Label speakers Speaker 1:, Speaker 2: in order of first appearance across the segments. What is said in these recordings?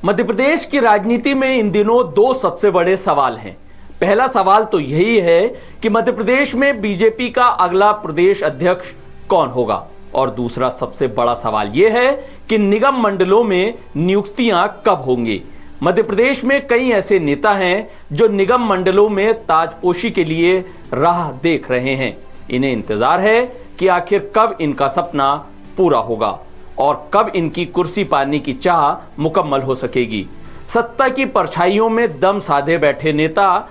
Speaker 1: मध्य प्रदेश की राजनीति में इन दिनों दो सबसे बड़े सवाल हैं। पहला सवाल तो यही है कि मध्य प्रदेश में बीजेपी का अगला प्रदेश अध्यक्ष कौन होगा, और दूसरा सबसे बड़ा सवाल यह है कि निगम मंडलों में नियुक्तियां कब होंगी। मध्य प्रदेश में कई ऐसे नेता हैं जो निगम मंडलों में ताजपोशी के लिए राह देख रहे हैं। इन्हें इंतजार है कि आखिर कब इनका सपना पूरा होगा और कब इनकी कुर्सी पाने की चाह मुकम्मल हो सकेगी। सत्ता की परछाइयों में दम साधे बैठे नेता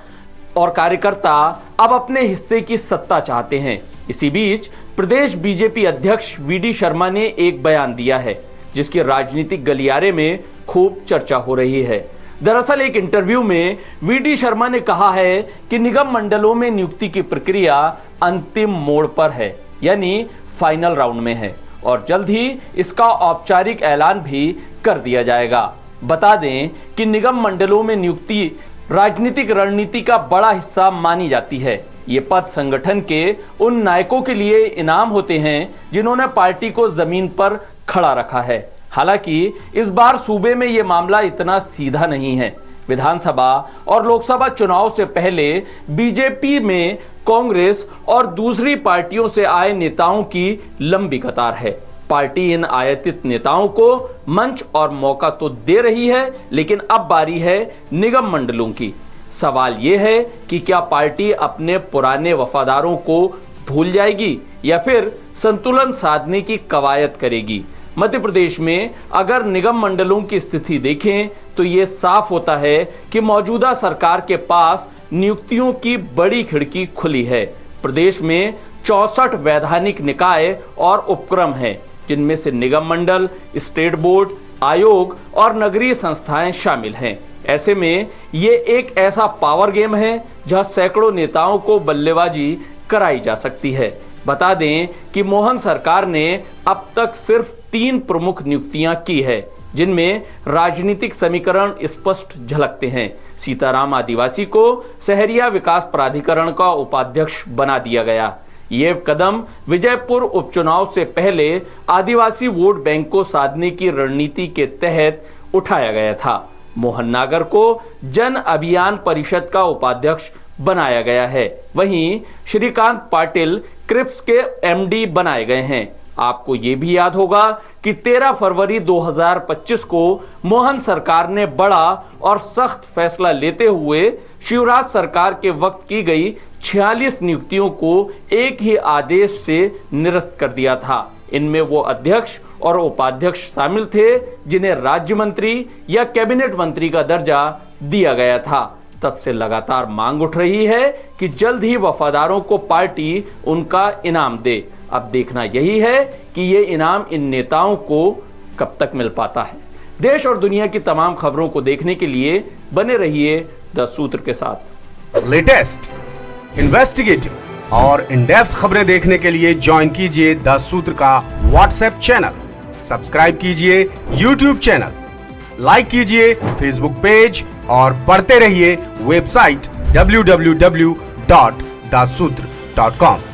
Speaker 1: और कार्यकर्ता अब अपने हिस्से की सत्ता चाहते हैं। इसी बीच प्रदेश बीजेपी अध्यक्ष वीडी शर्मा ने एक बयान दिया है जिसकी राजनीतिक गलियारे में खूब चर्चा हो रही है। दरअसल एक इंटरव्यू में वीडी शर्मा ने कहा है कि निगम मंडलों में नियुक्ति की प्रक्रिया अंतिम मोड़ पर है, यानी फाइनल राउंड में है, और जल्द ही इसका औपचारिक ऐलान भी कर दिया जाएगा। बता दें कि निगम मंडलों में नियुक्ति राजनीतिक रणनीति का बड़ा हिस्सा मानी जाती है। ये पद संगठन के उन नायकों के लिए इनाम होते हैं जिन्होंने पार्टी को जमीन पर खड़ा रखा है। हालांकि इस बार सूबे में ये मामला इतना सीधा नहीं है। विधानसभा और लोकसभा चुनाव से पहले बीजेपी में कांग्रेस और दूसरी पार्टियों से आए नेताओं की लंबी कतार है। पार्टी इन आयातित नेताओं को मंच और मौका तो दे रही है, लेकिन अब बारी है निगम मंडलों की। सवाल यह है कि क्या पार्टी अपने पुराने वफादारों को भूल जाएगी या फिर संतुलन साधने की कवायद करेगी। मध्य प्रदेश में अगर निगम मंडलों की स्थिति देखें तो ये साफ होता है कि मौजूदा सरकार के पास नियुक्तियों की बड़ी खिड़की खुली है। प्रदेश में 64 वैधानिक निकाय और उपक्रम हैं, जिनमें से निगम मंडल, स्टेट बोर्ड, आयोग और नगरीय संस्थाएं शामिल हैं। ऐसे में ये एक ऐसा पावर गेम है जहां सैकड़ों नेताओं को बल्लेबाजी कराई जा सकती है। बता दें कि मोहन सरकार ने अब तक सिर्फ 3 प्रमुख नियुक्तियां की है, जिनमें राजनीतिक समीकरण स्पष्ट झलकते हैं। सीताराम आदिवासी को शहरिया विकास प्राधिकरण का उपाध्यक्ष बना दिया गया। ये कदम विजयपुर उपचुनाव से पहले आदिवासी वोट बैंक को साधने की रणनीति के तहत उठाया गया था। मोहन नागर को जन अभियान परिषद का उपाध्यक्ष बनाया गया है। वहीं श्रीकांत पाटिल क्रिप्स के एमडी बनाए गए हैं। आपको ये भी याद होगा कि 13 फरवरी 2025 को मोहन सरकार ने बड़ा और सख्त फैसला लेते हुए शिवराज सरकार के वक्त की गई 46 नियुक्तियों को एक ही आदेश से निरस्त कर दिया था। इनमें वो अध्यक्ष और उपाध्यक्ष शामिल थे जिन्हें राज्य मंत्री या कैबिनेट मंत्री का दर्जा दिया गया था। तब से लगातार मांग उठ रही है कि जल्द ही वफादारों को पार्टी उनका इनाम दे। अब देखना यही है कि ये इनाम इन नेताओं को कब तक मिल पाता है। देश और दुनिया की तमाम खबरों को देखने के लिए बने रहिए द सूत्र के साथ।
Speaker 2: लेटेस्ट, इन्वेस्टिगेटिव और इन डेप्थ खबरें देखने के लिए ज्वाइन कीजिए द सूत्र का व्हाट्सएप चैनल, सब्सक्राइब कीजिए यूट्यूब चैनल, लाइक कीजिए फेसबुक पेज और पढ़ते रहिए वेबसाइट www.dasutr.com।